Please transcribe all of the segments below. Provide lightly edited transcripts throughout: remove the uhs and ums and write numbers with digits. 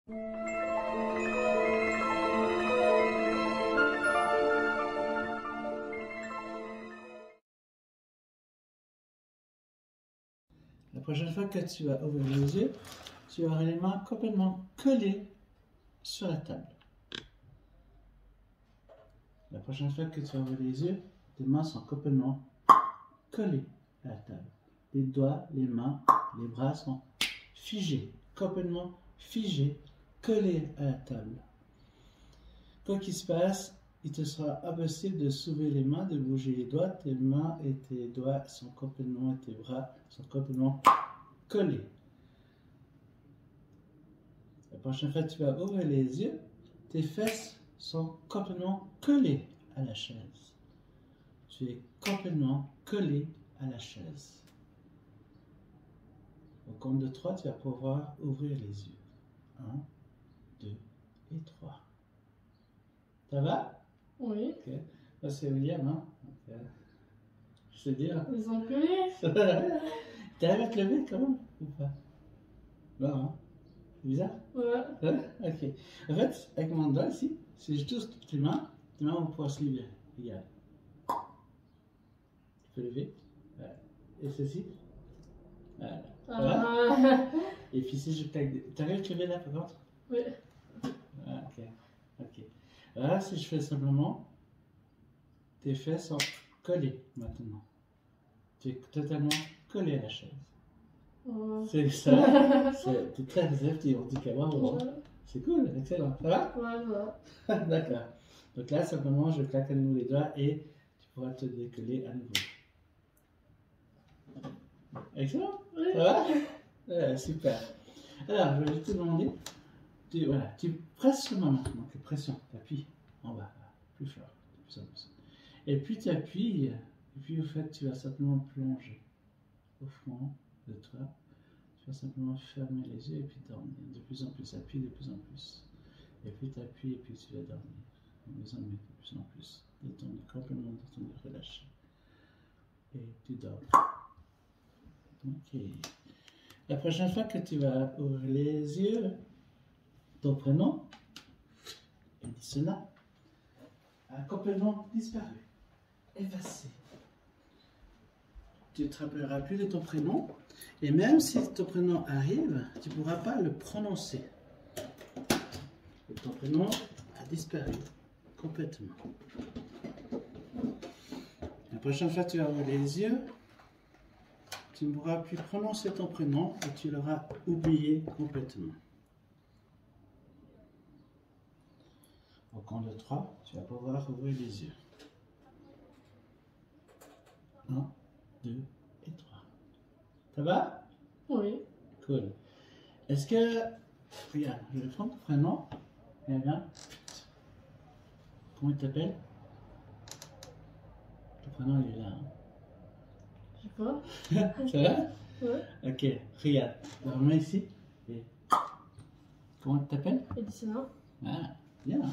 La prochaine fois que tu vas ouvrir les yeux, tu auras les mains complètement collées sur la table. La prochaine fois que tu vas ouvrir les yeux, tes mains sont complètement collées à la table. Les doigts, les mains, les bras sont figés, complètement figés, collés à la table. Quoi qu'il se passe, il te sera impossible de soulever les mains, de bouger les doigts. Tes mains et tes doigts sont complètement, tes bras sont complètement collés. La prochaine fois que tu vas ouvrir les yeux, tes fesses sont complètement collées à la chaise. Tu es complètement collé à la chaise. Au compte de 3, tu vas pouvoir ouvrir les yeux. 1, 2 et 3. Ça va? Oui. Ok. Ça, c'est William, hein? Je sais dire. Les enculés. T'arrives à te lever quand même? Ou pas? Non, hein? C'est bizarre? Ouais. Hein? Ok. En fait, avec mon doigt ici, si je touche tes mains vont pouvoir se lever. Regarde. Tu peux lever. Voilà. Et ceci. Voilà. Voilà. Et puis si je claque. T'arrives à te lever là par contre? Oui. Ah, ok. Ok. Là, si je fais simplement, tes fesses sont collées maintenant. Tu es totalement collé à la chaise. C'est ça. Tu es très réceptif en tout cas. Bravo. C'est cool, excellent. Ça va? Ouais, ça va. D'accord. Donc là, simplement, je claque à nouveau les doigts et tu pourras te décoller à nouveau. Excellent? Oui. Ça va? Ouais, super. Alors, je vais te demander, tu presses sur ma main. Donc, pression, tu appuies en bas, plus fort, de plus en plus. Et puis tu appuies, et puis au fait, tu vas simplement plonger au fond de toi. Tu vas simplement fermer les yeux et puis dormir. De plus en plus, appuie de plus en plus. Et puis tu appuies et puis tu vas dormir. De plus en plus. Détendre, complètement détendre, relâcher. Et tu dors. Ok. La prochaine fois que tu vas ouvrir les yeux, ton prénom, Edisona, a complètement disparu, effacé. Tu ne te rappelleras plus de ton prénom, et même si ton prénom arrive, tu ne pourras pas le prononcer. Et ton prénom a disparu complètement. La prochaine fois que tu vas ouvrir les yeux, tu ne pourras plus prononcer ton prénom et tu l'auras oublié complètement. Au compte de 3, tu vas pouvoir ouvrir les yeux. 1, 2 et 3. Ça va? Oui. Cool. Est-ce que... Regarde, je vais prendre ton prénom. Viens, viens. Comment il t'appelle? Ton prénom, il est là. Hein? Je sais pas. Ça va? Ouais. Ok, regarde. Je remets ici. Et... Comment tu t'appelles? Edisona. Ah, bien. Hein?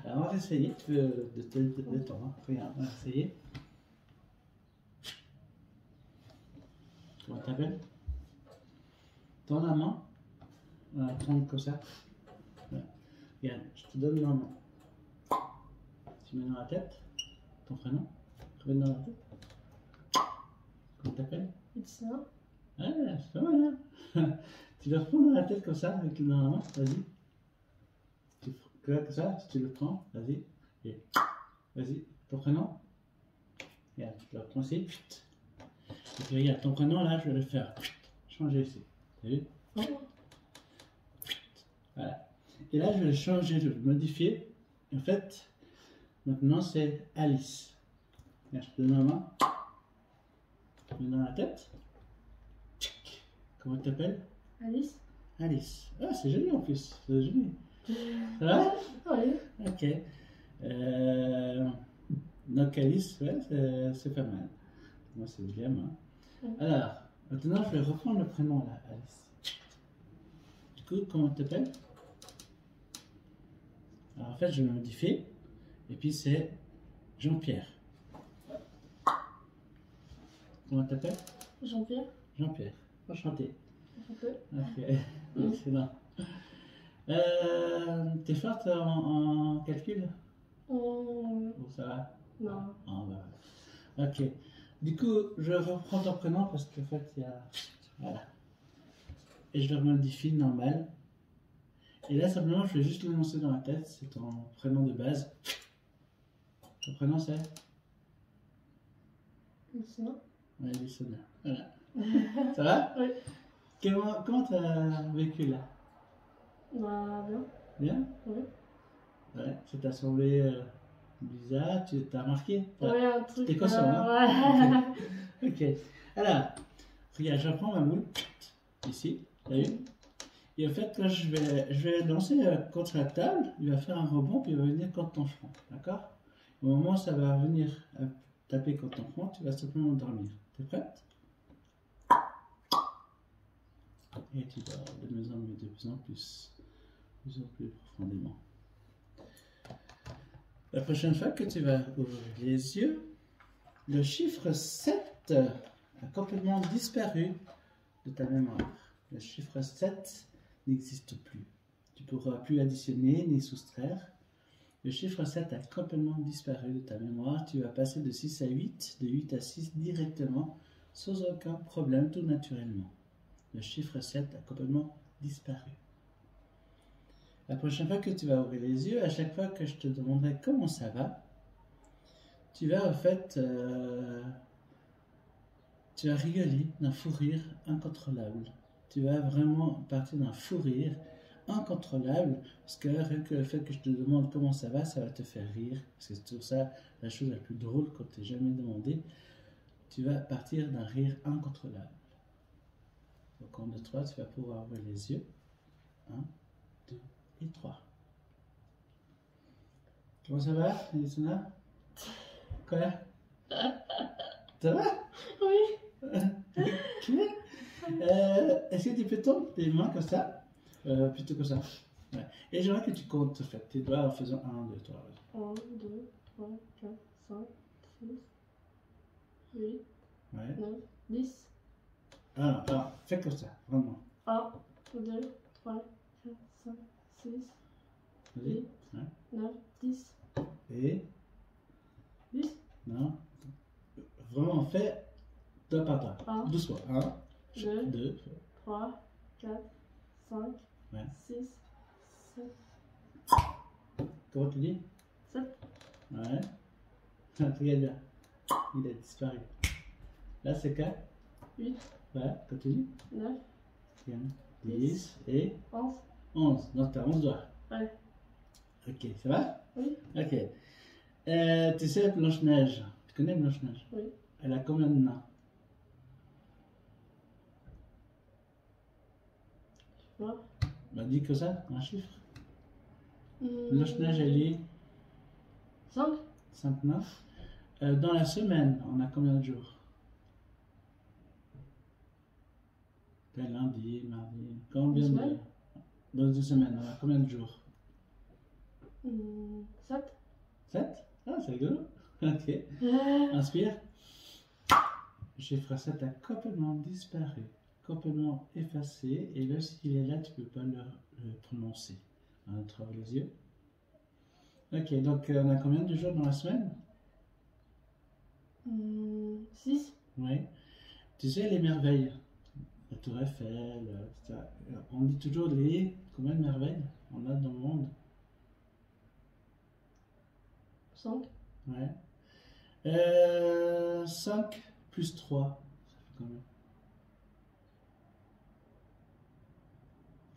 Alors, on va essayer de te détendre. Hein? Regarde, on va essayer. Comment tu t'appelles? Tends la main. Voilà, prends comme ça. Voilà. Regarde, je te donne ma main. Tu mets dans la tête. Ton prénom. Tu mets dans la tête. Comment tu t'appelles? Edisona. Ah, c'est pas mal, hein? Tu le reprends dans la tête comme ça, avec le dans la main, vas-y. Tu comme ça, si tu le prends, vas-y. Et vas-y, ton prénom. Regarde, tu le reprends ici. Et puis regarde, ton prénom là, je vais le faire changer ici. T'as vu? Voilà. Et là, je vais le changer, je vais le modifier. En fait, maintenant c'est Alice. Regarde, je te donne ma main. Tu mets dans la tête. Comment tu t'appelles? Alice. Alice. Ah, c'est joli en plus. C'est joli. Ça va? Oui. Ok. Donc Alice, ouais, c'est pas mal. Moi, c'est William. Hein. Alors, maintenant, je vais reprendre le prénom là, Alice. Du coup, comment tu t'appelles? Alors, en fait, je vais le modifier. Et puis, c'est Jean-Pierre. Comment tu t'appelles? Jean-Pierre. Jean-Pierre. Enchanté. Enchanté. Ok. Excellent. T'es forte en calcul? Hum, Ou ça va? non. Ah, bah, ok. Du coup, je reprends ton prénom parce qu'en fait, il y a. Voilà. Et je le modifie normal. Et là, simplement, je vais juste l'énoncer dans la tête. C'est ton prénom de base. Ton prénom, c'est? Sinon? Ouais, Lissona. Voilà. Ça va? Oui. Comment t'as vécu là? Bah, bien. Bien? Oui. Ouais. Ça t'a semblé bizarre? Tu t'as remarqué? Ouais, un truc. T'es conscient, hein? Ouais. Ok. Alors, regarde, je reprends ma moule. Ici. T'as vu? Et en fait, quand je vais lancer contre la table, il va faire un rebond, puis il va venir contre ton front. D'accord? Au moment où ça va venir taper contre ton front, tu vas simplement dormir. T'es prête? Et tu dors de plus en plus profondément. La prochaine fois que tu vas ouvrir les yeux, le chiffre 7 a complètement disparu de ta mémoire. Le chiffre 7 n'existe plus. Tu ne pourras plus additionner ni soustraire. Le chiffre 7 a complètement disparu de ta mémoire. Tu vas passer de 6 à 8, de 8 à 6 directement, sans aucun problème, tout naturellement. Le chiffre 7 a complètement disparu. La prochaine fois que tu vas ouvrir les yeux, à chaque fois que je te demanderai comment ça va, tu vas en fait, tu vas rigoler d'un fou rire incontrôlable. Tu vas vraiment partir d'un fou rire incontrôlable, parce que rien que le fait que je te demande comment ça va te faire rire. C'est tout ça la chose la plus drôle qu'on t'ait jamais demandé. Tu vas partir d'un rire incontrôlable. Au compte de 3, tu vas pouvoir ouvrir les yeux. 1, 2 et 3. Comment ça va, Elisona? Quoi? Ça va? Oui. Ok. Est-ce que tu peux tendre tes mains comme ça? Plutôt comme ça. Ouais. Et j'aimerais que tu comptes en fait, tes doigts en faisant 1, 2, 3. 1, 2, 3, 4, 5, 6, 8, Ouais. 9, 10. Alors, fais comme ça, vraiment. 1, 2, 3, 4, 5, 6, Vas-y. 8, Ouais. 9, 10. Et 10. non. Vraiment, fais doigt par doigt. 1, Doucement. 1, 2, 2. 3, 4, 5, Ouais. 6, 7, Comment tu dis? 7. Ouais. Regarde bien. Il a disparu. Là, c'est 4. 8, Ouais, continue. 9, 10 et 11. 11. Donc, tu as 11 doigts. Ouais. Ok, ça va? Oui. Ok. Tu sais, Blanche-Neige. Tu connais Blanche-Neige? Oui. Elle a combien de nains? Je vois. Bah, dis que ça, un chiffre. Blanche-Neige, elle est 5. 5 nains. Dans la semaine, on a combien de jours? Lundi, mardi. Combien Une de... semaine? Dans une semaine, on a combien de jours? 7. 7? Ah, c'est rigolo. Ok. Inspire. Le chiffre 7 a complètement disparu, complètement effacé, et même s'il est là, tu ne peux pas le prononcer. On travaille les yeux. Ok, donc on a combien de jours dans la semaine? 6. Oui. Tu sais, les merveilles, la Tour Eiffel, etc. On dit toujours combien de merveilles on a dans le monde? 5. Ouais. 5 plus 3, ça fait combien?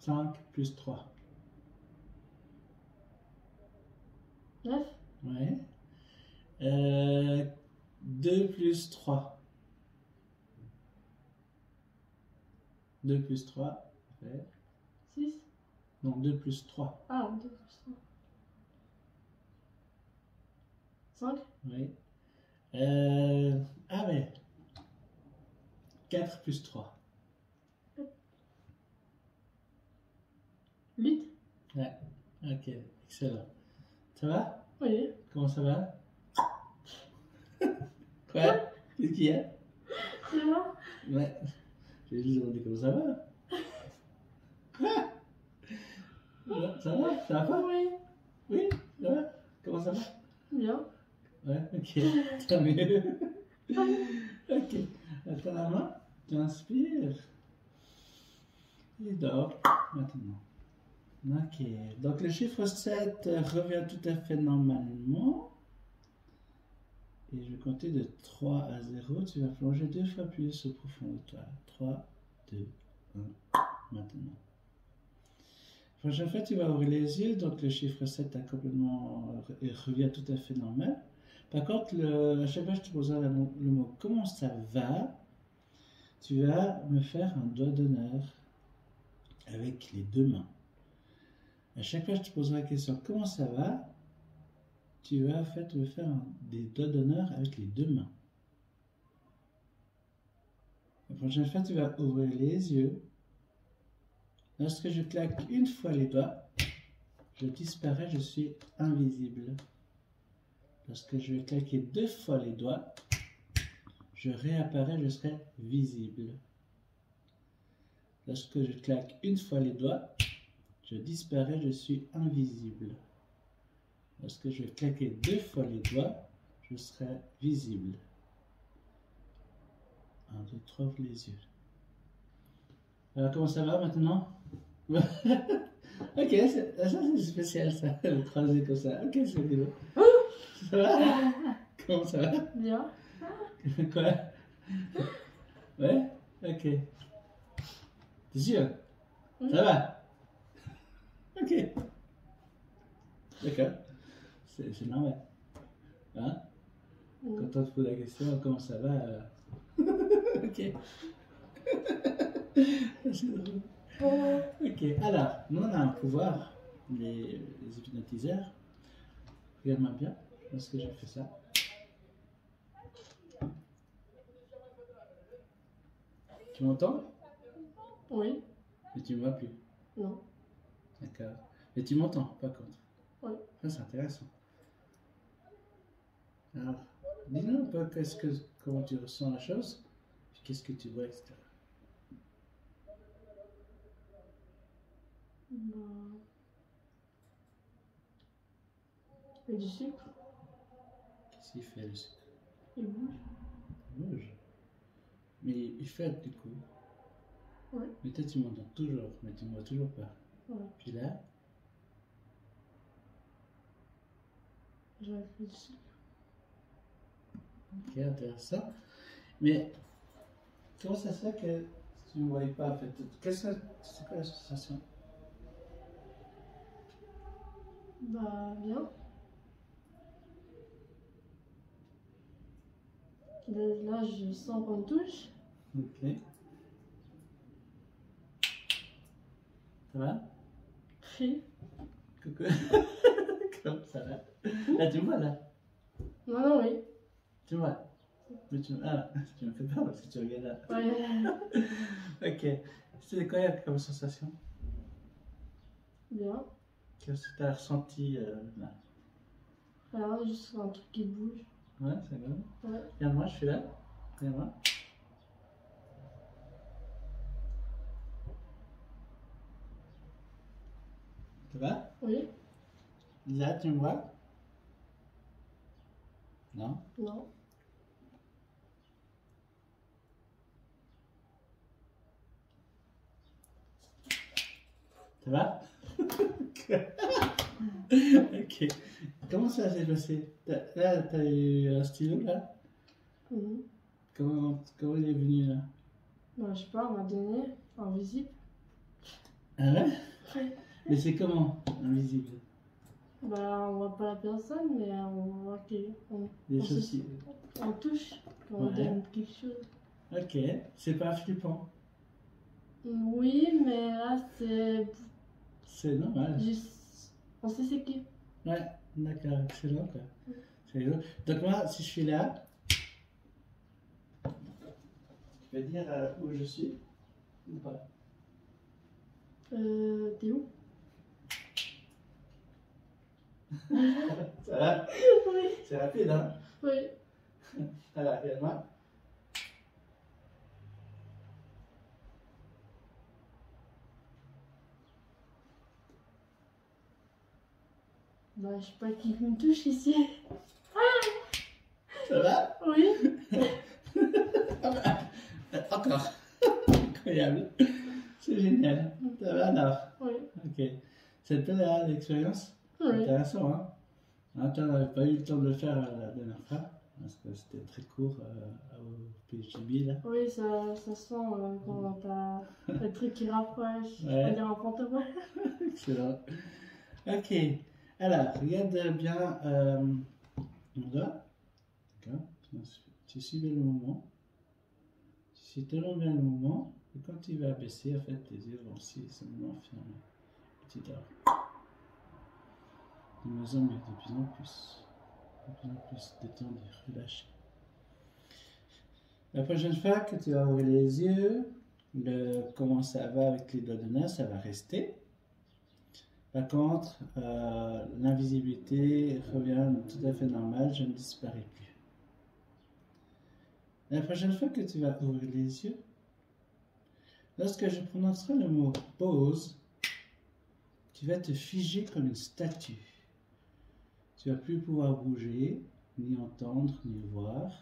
5 plus 3. 9. Ouais. 2 plus 3. 2 plus 3, ça fait... 6. Non, 2 plus 3. Ah, 2 plus 3. 5. Oui. Ah ouais. 4 plus 3. 8. Ouais. Ok, excellent. Ça va? Oui. Comment ça va? Quoi? Qu'est-ce qu'il y a? Ça va? Ouais. J'ai juste demandé comment ça va. Quoi? Ça va? Ça va pas? Oui. Oui? Ça va? Comment ça va? Bien. Ouais, ok. Tant mieux. Ok. Attends la main. Tu inspires. Et dors. Maintenant. Ok. Donc le chiffre 7 revient tout à fait normalement. Et je vais compter de 3 à 0. Tu vas plonger 2 fois plus au profond de toi. 3, 2, 1. Maintenant. La prochaine fois, tu vas ouvrir les yeux. Donc le chiffre 7 a complètement, revient tout à fait normal. Par contre, à chaque fois que je te poserai le mot comment ça va, tu vas me faire un doigt d'honneur avec les deux mains. À chaque fois que je te poserai la question comment ça va, tu vas en fait me faire des doigts d'honneur avec les deux mains. La prochaine fois, tu vas ouvrir les yeux. Lorsque je claque une fois les doigts, je disparais, je suis invisible. Lorsque je vais claquer 2 fois les doigts, je réapparais, je serai visible. Lorsque je claque une fois les doigts, je disparais, je suis invisible. Lorsque je vais claquer 2 fois les doigts, je serai visible. 1, 2, 3, ouvre les yeux. Alors, comment ça va maintenant? Ok, ça c'est spécial ça, le croiser comme ça. Ok, c'est bien. Ça va? Comment ça va? Bien. Quoi? Ouais? Ok. T'es sûr? Ça va? Ok. D'accord. C'est normal. Hein? Quand on te pose la question, comment ça va? Ok. C'est drôle. Ok. Alors, nous on a un pouvoir, les hypnotiseurs. Regarde-moi bien, parce que j'ai fait ça. Tu m'entends? Oui. Mais tu me vois plus. Non. D'accord. Mais tu m'entends, par contre. Oui. Ça, c'est intéressant. Alors, dis-nous un peu comment tu ressens la chose, puis qu'est-ce que tu vois, etc. Bah. Et du sucre, Qu'est-ce qu'il fait le sucre? il bouge. Il bouge. Mais il fait du coup. Ouais. Mais toi, tu m'entends toujours, mais tu ne me vois toujours pas. Ouais. Puis là, J'avais fait du sucre. ok, intéressant. Mais comment ça se fait que tu ne me voyais pas en fait? C'est quoi la sensation? Bah, bien. Là, je sens qu'on me touche. Ok. Ça va? Oui. Coucou. Comment ça va? Là, tu me vois là? Non, non, oui. Tu me vois? Mais tu me fais peur parce que tu regardes là. Ouais. Ok. C'était quoi comme sensation? Bien. Qu'est-ce que tu as ressenti là? Alors, juste un truc qui bouge. Ouais, c'est bon. Ouais. Regarde-moi, je suis là. Regarde-moi. Ça va? Oui. Là, tu me vois? Non? Non. Ça va? Ok. Comment ça s'est passé? Là, t'as eu un stylo là? Mhm. Comment il est venu là? Bah, je sais pas, on m'a donné invisible. Ah ouais? Ouais. Mais c'est comment? Invisible. Bah, on voit pas la personne, mais on voit qu'on Des on, soucis. on touche, on Ouais. donne quelque chose. Ok. C'est pas flippant. Oui, mais là, c'est C'est normal. juste. On sait c'est qui. Ouais, d'accord, excellent quoi. C'est rigolo. Donc moi, si je suis là, je vais dire où je suis ou pas. T'es où? Ça va? Oui. C'est rapide, hein? Oui. Alors, regarde-moi. Bah, je sais pas qui me touche ici. Ça va? Oui. Ah bah, encore. Incroyable. C'est génial. Ça va alors? Oui. Ok. C'était l'expérience? Oui. Intéressant, hein? Ah, tu n'avais pas eu le temps de le faire la dernière fois, parce que c'était très court au PHB là. Oui, ça se sent quand t'as le truc qui rapproche. Je Ouais. peux dire un fantôme. Excellent. Ok. Alors, regarde bien mon doigt. D'accord. Tu suis bien le mouvement. Tu suis tellement bien le mouvement que quand il va baisser, en fait, tes yeux vont aussi seulement fermer. Et tu dors. De mieux en mieux, de plus en plus. De plus en plus détendu, relâché. La prochaine fois que tu vas ouvrir les yeux, comment ça va avec les doigts de neige, ça va rester. Par contre, l'invisibilité revient tout à fait normale, je ne disparais plus. La prochaine fois que tu vas ouvrir les yeux, lorsque je prononcerai le mot pause, tu vas te figer comme une statue. Tu ne vas plus pouvoir bouger, ni entendre, ni voir.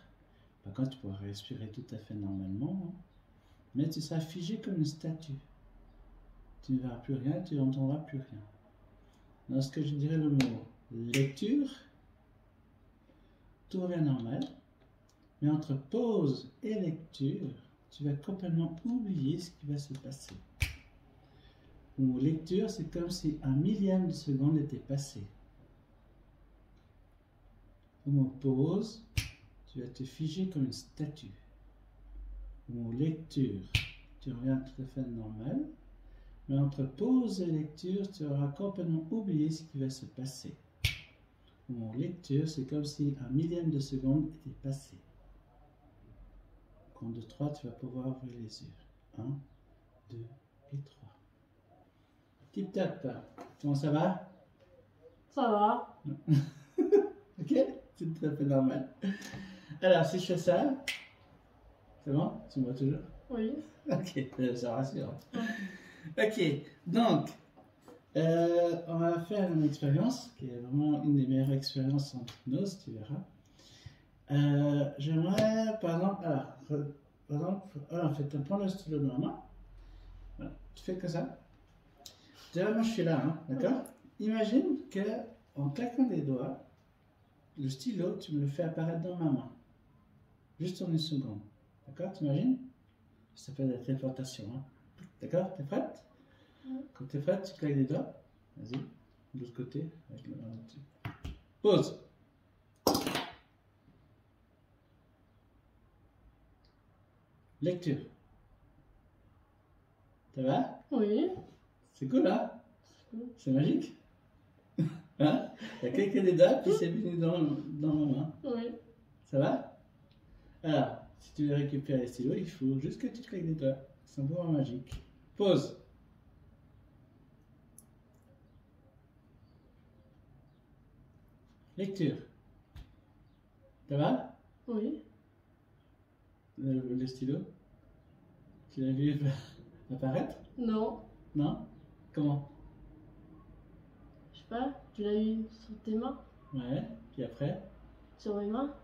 Par contre, tu pourras respirer tout à fait normalement, hein. Mais tu seras figé comme une statue. Tu ne verras plus rien, tu n'entendras plus rien. Lorsque je dirai le mot lecture, tout revient normal. Mais entre pause et lecture, tu vas complètement oublier ce qui va se passer. Le mot lecture, c'est comme si un millième de seconde était passé. Le mot pause, tu vas te figer comme une statue. Le mot lecture, tu reviens tout à fait normal. Mais entre pause et lecture, tu auras complètement oublié ce qui va se passer. Le mot lecture, c'est comme si un millième de seconde était passé. Compte de 3, tu vas pouvoir ouvrir les yeux. 1, 2 et 3. Tip tap. Comment ça va? Ça va. Ok? C'est tout à fait normal. Alors, si je fais ça, c'est bon? Tu me vois toujours? Oui. Ok, ça rassure. Ok, donc, on va faire une expérience qui est vraiment une des meilleures expériences en hypnose, tu verras. J'aimerais, par exemple, en fait, tu prends le stylo dans la main, voilà, tu fais que ça. Déjà, moi je suis là, hein, d'accord? Imagine que en claquant des doigts, le stylo, tu me le fais apparaître dans ma main, juste en une seconde, d'accord? T'imagines? Ça s'appelle la téléportation, hein. D'accord? T'es prête? Quand t'es prête, tu claques des doigts. Vas-y, de l'autre côté, avec le main dessus. Pause. Lecture. Ça va? Oui. C'est cool, hein? C'est magique? Hein? T'as claqué des doigts, puis c'est venu dans ma main. Oui. Ça va? Alors, si tu veux récupérer les stylos, il faut juste que tu claques des doigts. C'est un pouvoir magique. Pause. Lecture. Ça va? Oui. Le stylo? Tu l'as vu apparaître? Non. Non? Comment? Je sais pas. Tu l'as eu sur tes mains? Ouais. Puis après? Sur mes mains?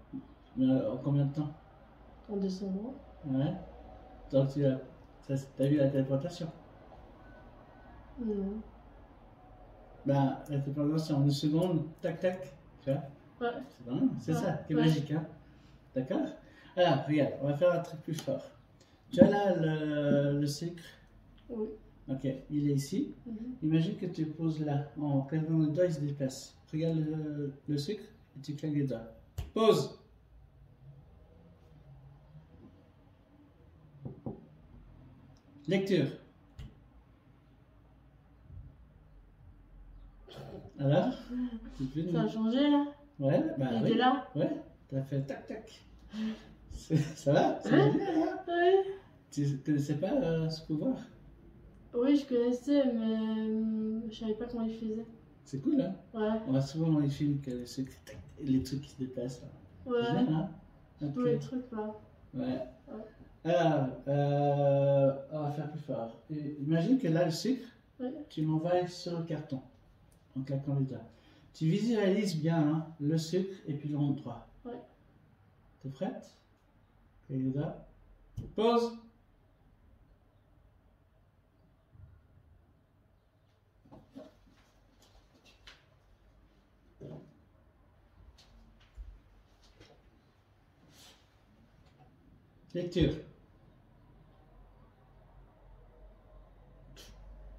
Mais en combien de temps? En 2 secondes. Ouais. Donc t'as vu la téléportation? Non. Ben, la téléportation en une seconde, tac tac. Tu vois? Ouais. C'est dingue, c'est Ouais. ça qui est Ouais. magique, hein? D'accord? Alors, regarde, on va faire un truc plus fort. Tu as là le sucre. Oui. Ok, il est ici. Imagine que tu poses là. En claquant les doigts, il se déplace. Regarde le sucre et tu claques les doigts. Pause! Lecture. Alors? Ça a changé là? Ouais, bah Il oui. était là? Ouais, t'as fait tac tac. Ça va? C'est Ouais. génial, hein? Oui. Tu connaissais pas ce pouvoir? Oui, je connaissais, mais je savais pas comment il faisait. C'est cool, hein? Ouais. On voit souvent dans les films que les sucres, tac, et les trucs qui se déplacent. Là. Ouais. Génial, hein? Tous Ok. les trucs là. Ouais. Ouais. Alors, on va faire plus fort. Imagine que là, le sucre, Ouais. tu l'envoies sur le carton en claquant les doigts. Tu visualises bien hein, le sucre et puis le rond droit. Ouais. T'es prête? Kayuda. Pause. Lecture.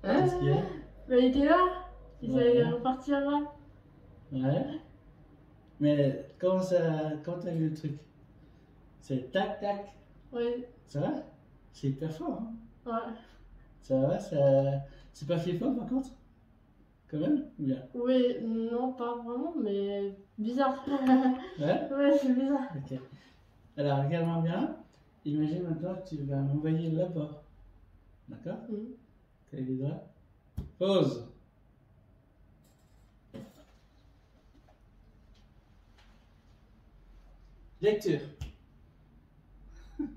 Qu'est-ce qu'il y a? Mais il était là. Il Ouais. allait repartir là. Ouais. Mais comment t'as vu le truc? C'est tac tac. Oui. Ça va? C'est hyper fort, hein? Ouais. Ça va? C'est pas flippant par contre? Quand même? Ou bien? Oui, non, pas vraiment, mais bizarre. Ouais? Ouais, c'est bizarre. Ok. Alors, regarde-moi bien. Imagine maintenant que tu vas m'envoyer là-bas. D'accord? Mhm. T'as les doigts. Pause. Lecture.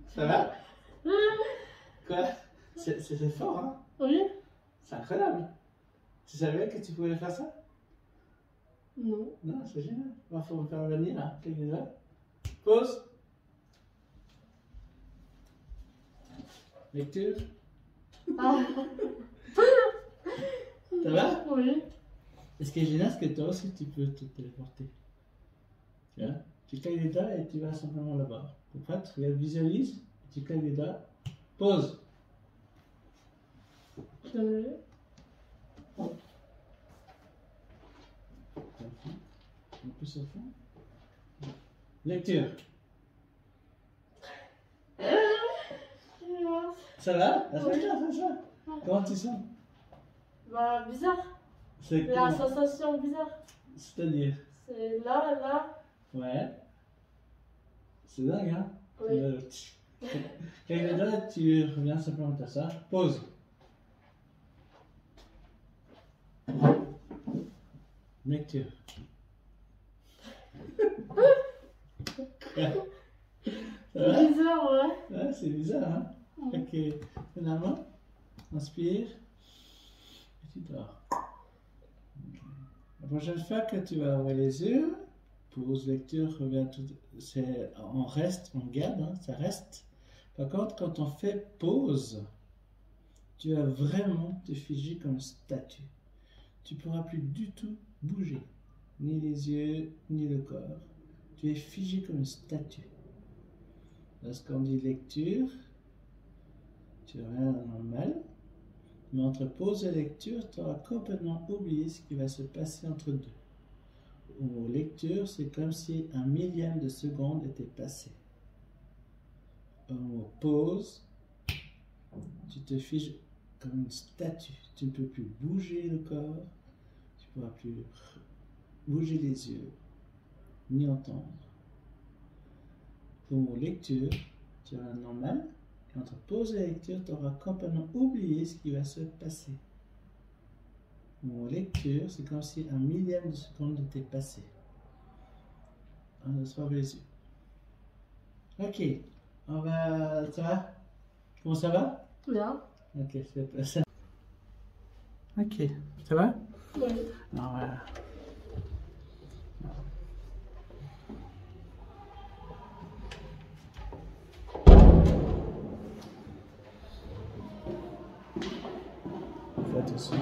Ça va? Quoi? C'est fort, hein? Oui? C'est incroyable. Tu savais que tu pouvais faire ça? Non. Non, c'est génial. Il faut me faire venir, hein, avec les doigts. Pause. Lecture. Ah. Ça va? Oui. Et ce qui est génial, c'est que toi aussi, tu peux te téléporter. Tu vois? Tu claques les doigts et tu vas simplement là-bas. T'es prête? Regarde, visualise. Tu claques les doigts. Pause. Je dois me lever. Un peu sur le fond. Lecture. Ça va? Ça. Comment tu sens? Bah, bizarre. C'est La comment? sensation bizarre. C'est-à-dire? C'est là. Ouais. C'est dingue, hein? Oui. Claque les doigts, tu reviens simplement à ça. Pause. Lecture. Ça va? C'est bizarre, ouais. Ouais, c'est bizarre, hein? Ok. Finalement, inspire. Et tu dors. Ok. La prochaine fois que tu vas ouvrir les yeux, pause, lecture, reviens tout. On reste, on garde, hein, ça reste. Par contre, quand on fait pause, tu vas vraiment te figer comme une statue. Tu ne pourras plus du tout bouger, ni les yeux, ni le corps. Tu es figé comme une statue. Lorsqu'on dit lecture, tu reviens à la normale, mais entre pause et lecture, tu auras complètement oublié ce qui va se passer entre deux. Au lecture, c'est comme si un millième de seconde était passé. Au mot pause, tu te figes comme une statue. Tu ne peux plus bouger le corps, tu ne pourras plus bouger les yeux, ni entendre. Au mot lecture, tu auras normal, et entre pause et lecture, tu auras complètement oublié ce qui va se passer. Au mot lecture, c'est comme si un millième de seconde était passé. On se ouvre les yeux. Ok, on va. Ça va? Comment ça va? Bien. Ok, c'est ça. Ok, ça va? Oui. Alors, voilà. Fais attention.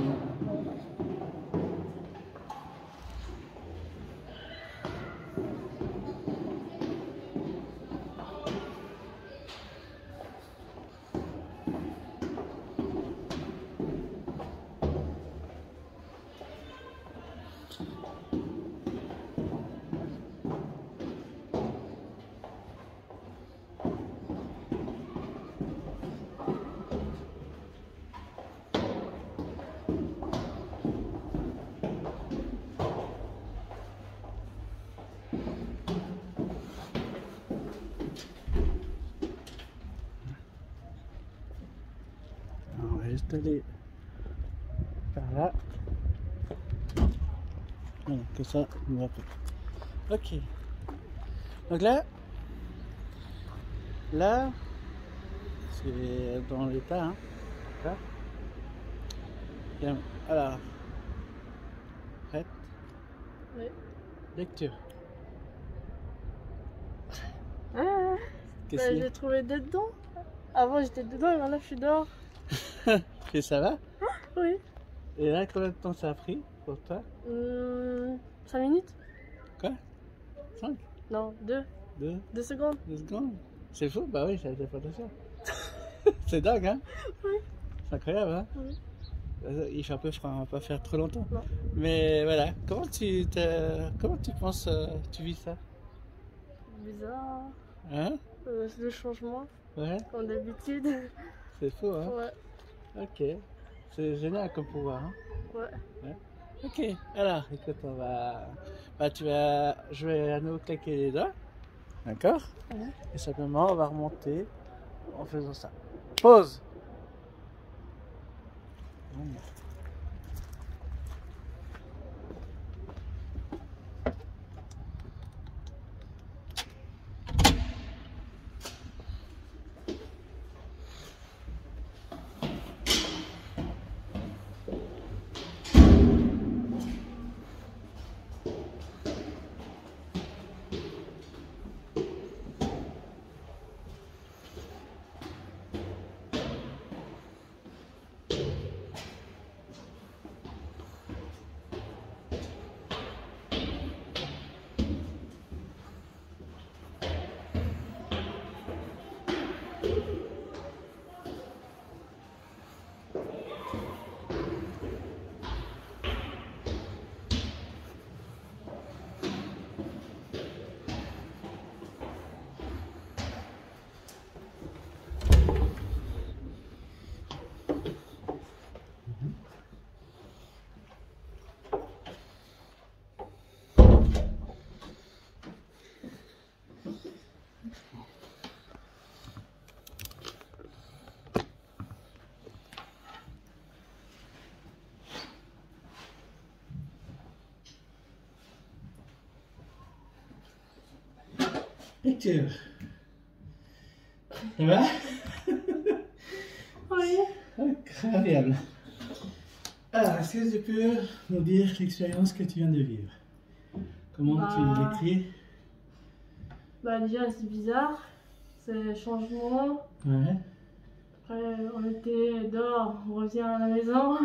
On va juste aller par là. Voilà, que ça nous va pas. Ok. Donc là, c'est dans l'état, hein. D'accord. Bien. Alors, prête. Oui. Lecture. Ah, Qu'est-ce bah, qu'il y a? j'ai trouvé dedans. Avant j'étais dedans et maintenant je suis dehors. Et ça va? Oui. Et là, combien de temps ça a pris pour toi? 5 minutes? Quoi? 5? Non, 2. 2? 2 secondes. 2 secondes? C'est fou? Bah oui, ça a été pas ça. C'est dingue, hein? Oui. C'est incroyable, hein? Oui. Il fait un peu froid, on va pas faire trop longtemps. Non. Mais voilà, comment tu penses, tu vis ça? Bizarre. Hein? C'est le changement, Ouais, comme d'habitude. c'est fou, hein? Ouais, Ok, c'est génial comme pouvoir, hein? ouais. Ok, alors, écoute, je vais à nouveau claquer les doigts, d'accord? Mhm. Et simplement, on va remonter en faisant ça. Pause! Lecture. Ça va? Oui. Incroyable. Alors, est-ce que tu peux nous dire l'expérience que tu viens de vivre? Comment tu l'écris? Bah déjà c'est bizarre, c'est le changement. Ouais. Après on était dehors, on revient à la maison.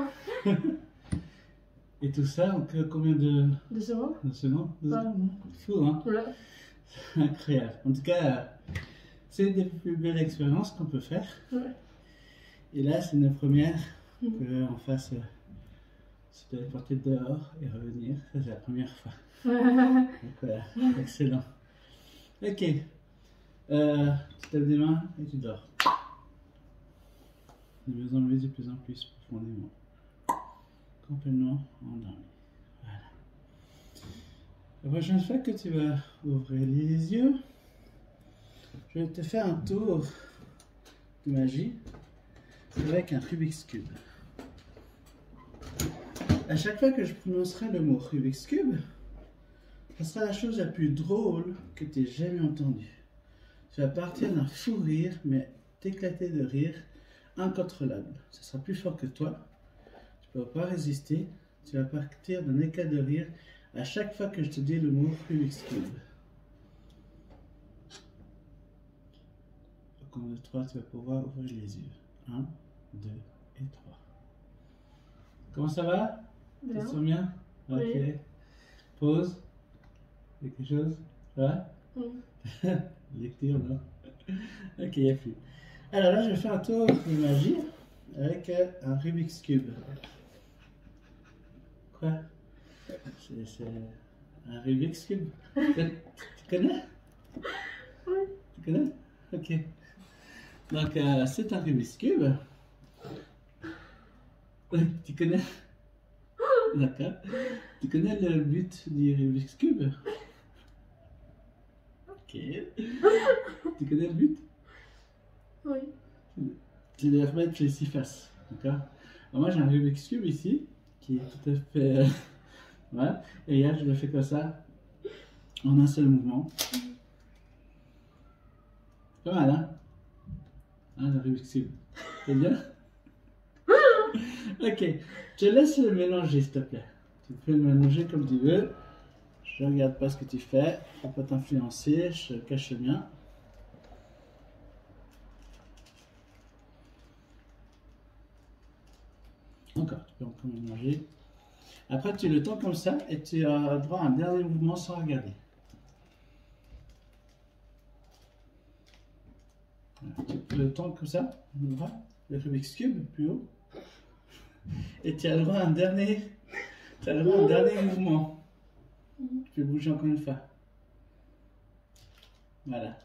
Et tout ça, en combien de 2 secondes. secondes? Ouais. Fou, hein? Ouais. Incroyable. En tout cas, c'est une des plus belles expériences qu'on peut faire. Ouais. Et là, c'est une première qu'on fasse se téléporter dehors et revenir. Ça, c'est la première fois. Donc voilà, excellent. Ok. Tu lèves des mains et tu dors. Nous vous enlever de plus en plus profondément. Complètement endormi. Voilà. La prochaine fois que tu vas ouvrir les yeux, je vais te faire un tour de magie avec un Rubik's Cube. À chaque fois que je prononcerai le mot Rubik's Cube, ça sera la chose la plus drôle que tu aies jamais entendue. Tu vas partir d'un fou rire, mais t'éclater de rire incontrôlable. Ce sera plus fort que toi. Tu ne peux pas résister. Tu vas partir d'un éclat de rire à chaque fois que je te dis le mot Rubik's Cube. Au compte de 3, tu vas pouvoir ouvrir les yeux. 1, 2 et 3. Comment ça va? Tu te Bien. sens bien? Ok. Oui. Pause. Quelque chose? Ça va? Lecture, non? Ok, il n'y a plus. Alors là, je vais faire un tour de magie avec un Rubik's Cube. Quoi? C'est un Rubik's Cube. Tu connais? Oui. Tu connais? Ok. Donc, c'est un Rubik's Cube. Tu connais? D'accord. Tu connais le but du Rubik's Cube? Ok. Tu connais le but? Oui. C'est de remettre les 6 faces. D'accord? Alors moi j'ai un Rubik's Cube ici, qui est tout à fait. Voilà. Et là je le fais comme ça, en un seul mouvement. Pas mal, hein? Hein, le Rubik's Cube. C'est bien? Ok. Je te laisse le mélanger, s'il te plaît. Tu peux le mélanger comme tu veux. Je regarde pas ce que tu fais, je ne peux pas t'influencer, je cache le mien. Encore, tu peux encore manger. Après, tu le tends comme ça et tu as droit à un dernier mouvement sans regarder. Voilà, tu le tends comme ça, le Rubik's Cube plus haut. Et tu as le droit à un dernier, mouvement. Tu peux bouger encore une fois. Voilà.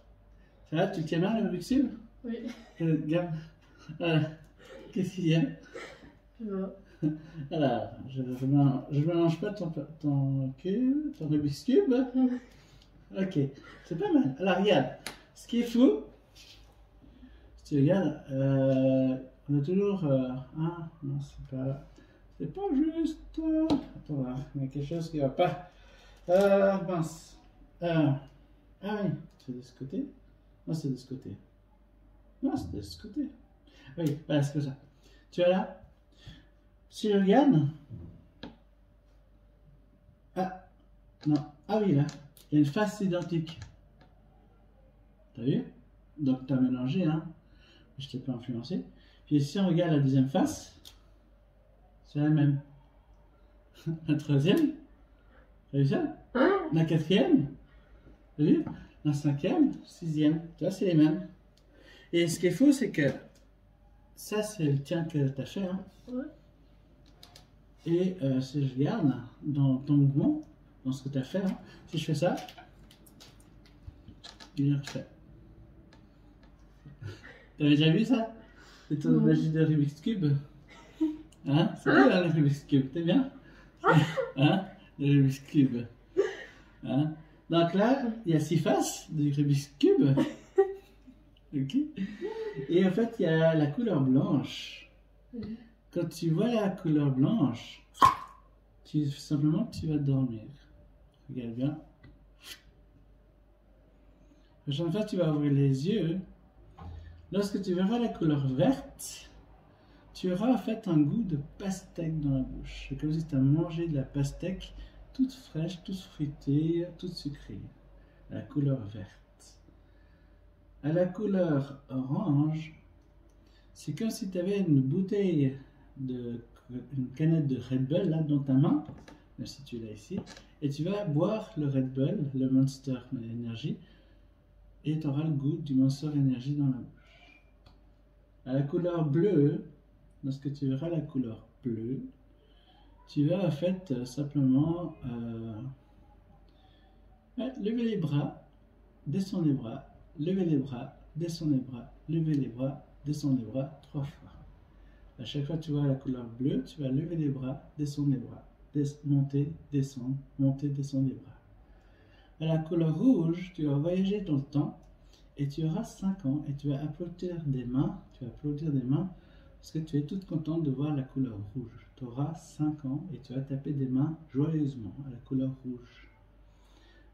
Ça va, tu tiens bien le Rubik's Cube? Oui. Regarde. Voilà. Qu'est-ce qu'il y a? Je vois. Alors, je mélange pas ton Rubik's Cube. Ok, c'est pas mal. Alors, regarde. Ce qui est fou, si tu regardes, on a toujours. Ah, non, c'est pas juste. Attends, là, il y a quelque chose qui va pas. Mince. Ah oui, c'est de ce côté. Non, c'est de ce côté. Non, c'est de ce côté. Oui, voilà, c'est comme ça. Tu vois là? Si je regarde. Ah, non. Ah oui, là. Il y a une face identique. T'as vu? Donc, tu as mélangé, hein. Je t'ai pas influencé. Puis si on regarde la deuxième face, c'est la même. La troisième, t'as vu ça? La quatrième, t'as vu? La cinquième, sixième, tu vois, c'est les mêmes. Et ce qui est fou, c'est que ça, c'est le tien que tu as fait. Hein. Ouais. Et si je regarde dans ton mouvement, dans ce que tu as fait, hein, si je fais ça, il est refait. T'avais déjà vu ça? C'est ton magie de Rubik's Cube? Hein? C'est bien le Rubik's Cube, t'es bien? Hein? Le Rubik's Cube. Hein? Donc là, il y a 6 faces du Rubik's Cube. Ok? Et en fait, il y a la couleur blanche. Quand tu vois la couleur blanche, simplement tu vas dormir. Regarde bien. La prochaine fois, tu vas ouvrir les yeux. Lorsque tu verras la couleur verte, tu auras en fait un goût de pastèque dans la bouche. C'est comme si tu as mangé de la pastèque toute fraîche, toute fruitée, toute sucrée. La couleur verte. À la couleur orange, c'est comme si tu avais une une canette de Red Bull là dans ta main, même si tu l'as ici, et tu vas boire le Red Bull, le Monster Energy, et tu auras le goût du Monster Energy dans la bouche. À la couleur bleue, lorsque tu verras la couleur bleue, tu vas en fait simplement lever les bras, descendre les bras, lever les bras, descendre les bras, lever les bras, descendre les bras 3 fois. À chaque fois que tu vois la couleur bleue, tu vas lever les bras, descendre les bras, monter, descendre les bras. À la couleur rouge, tu vas voyager dans le temps et tu auras 5 ans et tu vas applaudir des mains, parce que tu es toute contente de voir la couleur rouge. Tu auras 5 ans et tu vas taper des mains joyeusement à la couleur rouge.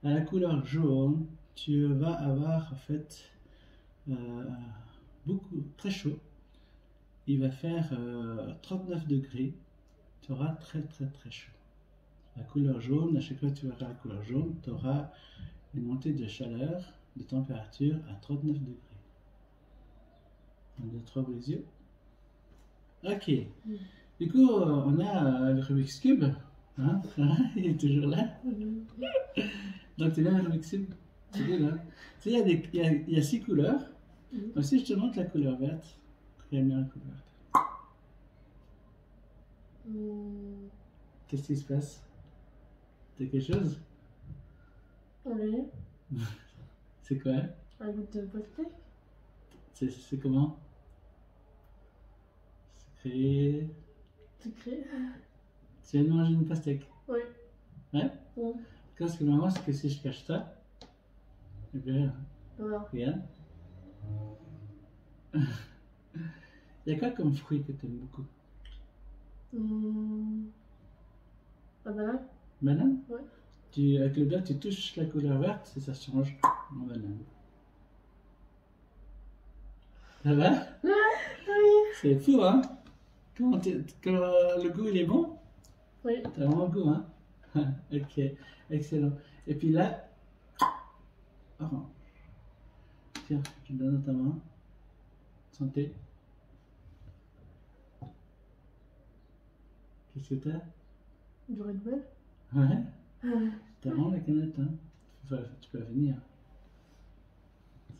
À la couleur jaune, tu vas avoir en fait très chaud. Il va faire 39 degrés. Tu auras très chaud. La couleur jaune, à chaque fois que tu verras la couleur jaune, tu auras une montée de chaleur, de température à 39 degrés. 1, 2, 3, ouvre les yeux. Ok. Du coup, on a le Rubik's Cube. Hein? Il est toujours là. Donc, tu bien le Rubik's Cube? C'est bien là. Tu sais, il y a 6 couleurs. Donc, si je te montre la couleur verte, regarde bien la couleur verte. Qu'est-ce qui se passe? T'as quelque chose? Oui. C'est quoi? Un goût de pastèque. C'est comment? Sucré. Sucré. Tu viens de manger une pastèque? Oui. Ouais? Oui. Ce qui est marrant, c'est que si je cache ça, eh bien, Voilà. regarde. Il y a quoi comme fruit que tu aimes beaucoup? La banane. Banane? Ouais. Avec le doigt, tu touches la couleur verte et ça change en banane. Ça va? Oui. C'est fou, hein? Quand le goût il est bon? Oui. T'as vraiment le goût, hein? Ok, excellent. Et puis là, orange. Tiens, je te donne dans ta main. Santé. Qu'est-ce que t'as? Du Red Bull. Ouais, t'as vraiment la canette, hein? Tu peux venir.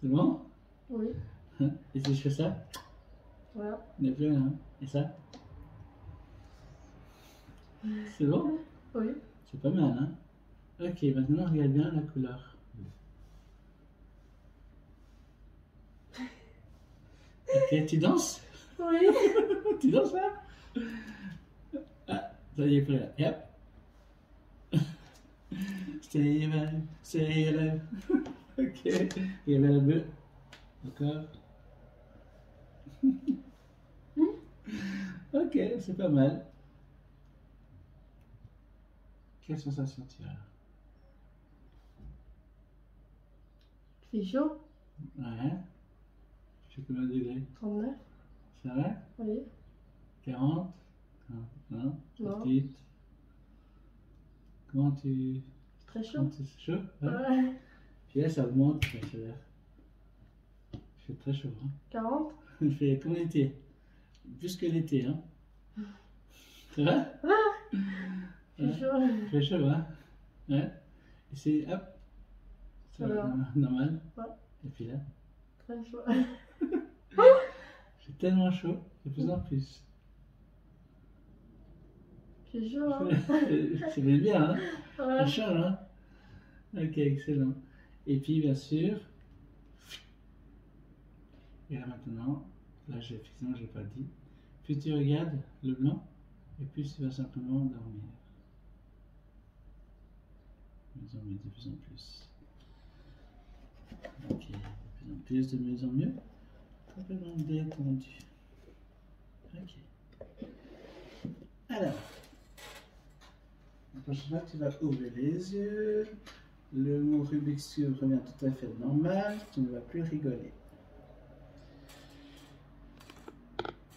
C'est bon? Oui. Et si je fais ça, Voilà. il n'y a plus rien. Et ça? C'est bon? Oui. C'est pas mal, hein? Ok, maintenant regarde bien la couleur. Ok, tu danses? Oui. Tu danses là? Ah, ça y est, plus là. Yep. Stay alive, stay alive. Ok, il y avait le bleu. D'accord. Ok, c'est pas mal. Quelle sensation tu as? C'est chaud. Ouais. Je sais combien de degrés? 39. C'est vrai? Oui. 40? Non? Non. Petite. Comment tu... Très chaud. Comment c'est chaud? Ouais. Ouais. Puis là, ça augmente la chaleur. Il fait très chaud, hein? 40. Il fait comme l'été. Plus que l'été, hein? C'est vrai? C'est chaud. Il fait chaud, hein? Ouais. Et c'est... Hop. Ça va, Voilà. normal. Ouais. Et puis là, Très chaud. c'est tellement chaud, de plus en plus. C'est chaud, hein. C'est bien, hein? Ça Ouais. change, hein? Ok, excellent. Et puis, bien sûr, et là maintenant, là, effectivement, je n'ai pas dit, puis tu regardes le blanc, et puis tu vas simplement dormir. Dormir de plus en plus. Ok, de plus en plus, de mieux en mieux. Complètement détendu. Ok. Alors, la prochaine fois que tu vas ouvrir les yeux, le mot Rubik's Cube revient tout à fait normal, tu ne vas plus rigoler.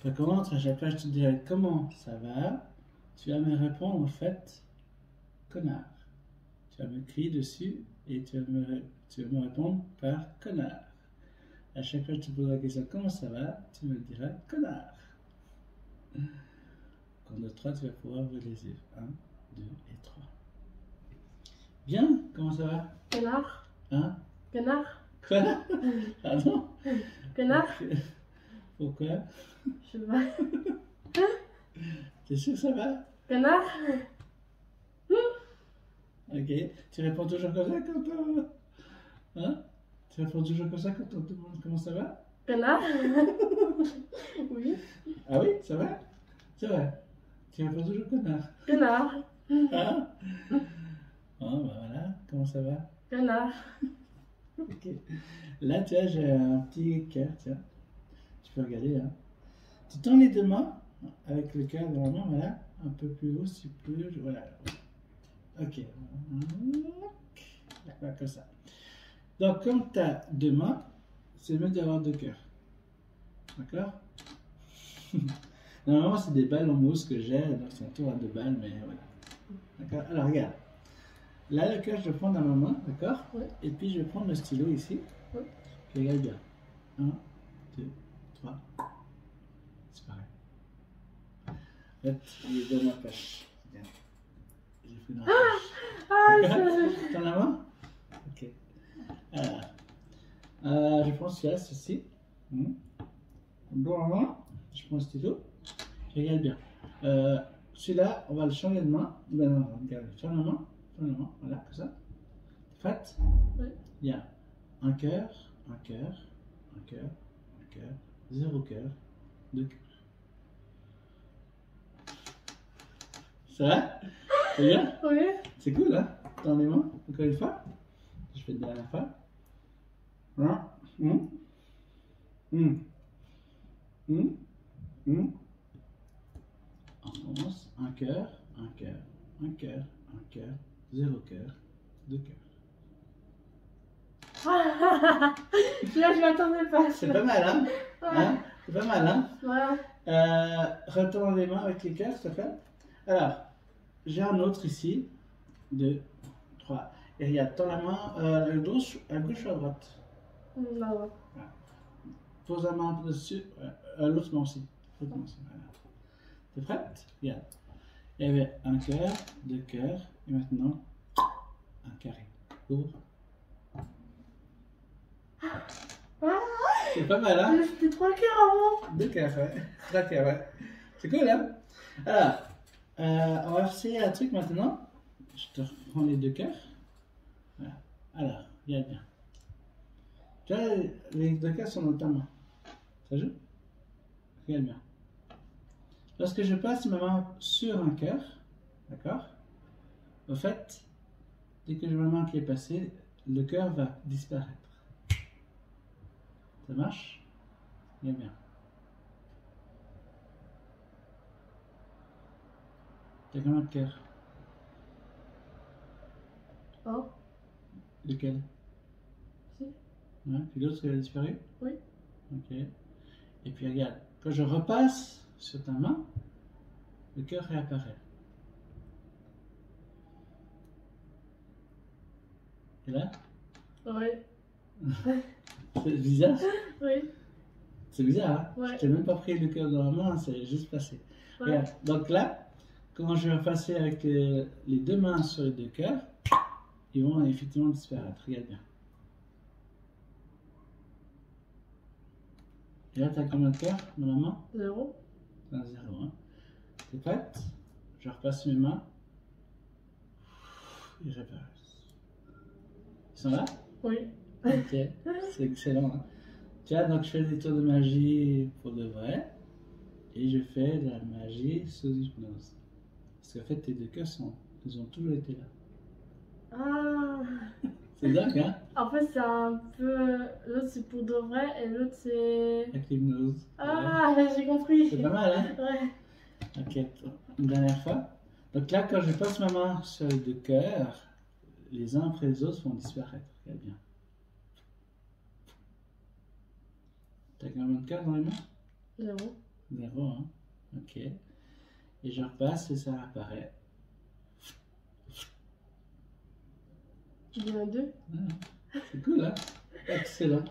Par contre, à chaque fois que je te dirai comment ça va, tu vas me répondre en fait, connard. Tu vas me crier dessus et tu vas me répondre par connard. À chaque fois que je te poserai la question comment ça va, tu me diras connard. Quand de 3, tu vas pouvoir ouvrir les yeux. 1, 2 et 3. Bien, comment ça va? Connard. Hein? Connard. Quoi? Pardon? Connard. Pourquoi? Je sais pas. T'es sûr que ça va? Connard. Ok. Tu réponds toujours comme ça quand on... Hein? Tu réponds toujours comme ça quand on te demande comment ça va? Connard. Oui. Ah oui, ça va? C'est vrai. Tu réponds toujours connard. Connard. Hein? Bon, bah voilà. Comment ça va? Connard. Ok. Là, tu vois, j'ai un petit cœur, tiens. Tu peux regarder, hein. Tu tends les deux mains avec le cœur dans la main, voilà. Un peu plus haut, si tu peux. Voilà. Ok. Voilà, comme ça. Donc, comme tu as deux mains, c'est mieux d'avoir deux cœurs. D'accord? Normalement, c'est des balles en mousse que j'ai, donc c'est un tour à deux balles, mais voilà. D'accord? Alors, regarde. Là, le cœur, je le prends dans ma main, d'accord? Oui. Et puis, je vais prendre le stylo ici. Oui. Puis, regarde bien. 1, 2, 3. C'est pareil. En fait, il est dans ma poche. Bien. J'ai pris dans la poche. Ah, D'accord? T'en as main? Ok. Alors, je prends celui-là, ceci. Dans la main, je prends le stylo. Je regarde bien. Celui-là, on va le changer de main. Non, regarde, change la main. Voilà, comme ça. Fait, Oui. il y a un cœur, un cœur, un cœur, un cœur, 0 cœur, 2 cœurs. Ça va? C'est bien? Oui. C'est cool, hein? Dans les mains, encore une fois. Je fais une dernière fois. Voilà. On commence. Un cœur, un cœur, un cœur, un cœur, 0 cœur, 2 cœurs. Là, je m'attendais pas. C'est pas mal, hein? Hein? C'est pas mal, hein? Voilà. Retourne les mains avec les cœurs, s'il te plaît. Alors, j'ai un autre ici. 2, 3. Et regarde, tends la main à gauche ou à droite? Là, ouais. Pose la main dessus, l'autre main aussi. L'autre main aussi, voilà. T'es prête? Regarde. Il y avait un cœur, deux cœurs, et maintenant un carré. Ouvre. Ah, C'est pas mal, hein? mais c'était 3 cœurs avant. Deux cœurs, ouais. Trois cœurs, ouais. C'est cool, hein? Alors, on va essayer un truc maintenant. Je te reprends les deux cœurs. Voilà. Alors, regarde bien. Tu vois, les deux cœurs sont dans ta main. Ça joue? Regarde bien. Lorsque je passe ma main sur un cœur, d'accord? Au fait, dès que j'ai ma main qui est passée, le cœur va disparaître. Ça marche? Regarde bien. T'as combien de cœurs? Oh, Lequel? si. Ouais, puis l'autre, il a disparu? Oui. Ok. Et puis regarde, quand je repasse sur ta main, le cœur réapparaît. Et là? Oui. C'est bizarre? Oui. C'est bizarre, hein? Ouais. Je t'ai même pas pris le cœur dans la main, c'est juste passé. Ouais. Regarde, donc là, quand je vais passer avec les deux mains sur les deux cœurs, ils vont effectivement disparaître. Regarde bien. Et là, tu as combien de cœurs dans la main? 0. Un zéro. Hein. T'es prête? Je repasse mes mains. Ils réapparaissent. Ils sont là? Oui. Ok, c'est excellent. Hein. Tu vois, donc je fais des tours de magie pour de vrai. Et je fais de la magie sous hypnose. Parce qu'en fait, tes deux cœurs ils ont toujours été là. Ah. C'est dingue, hein? En fait, c'est un peu. L'autre, c'est pour de vrai et l'autre, c'est. Avec l'hypnose. Ah, j'ai compris. Ouais. C'est pas mal, hein? Ouais. Ok, une dernière fois. Donc là, quand je passe ma main sur les deux cœurs, les uns après les autres vont disparaître. Regarde bien. T'as combien de cœurs dans les mains? 0. Zéro, hein? Ok. Et je repasse et ça apparaît. Il y en a 2. C'est cool, hein? Excellent.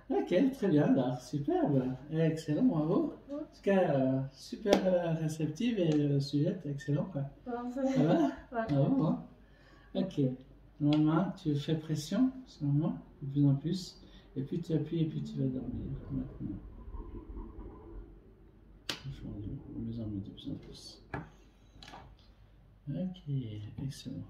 Ouais. Ok, très bien, alors, superbe. Excellent, bravo. Ouais. En tout cas, super réceptive et le sujet est excellent, quoi. Alors, Ça va? Ouais. Bravo, hein? Ok. Normalement, tu fais pression, seulement, de plus en plus. Et puis tu appuies et puis tu vas dormir maintenant. De mieux en mieux, de plus en plus. Ok, excellent.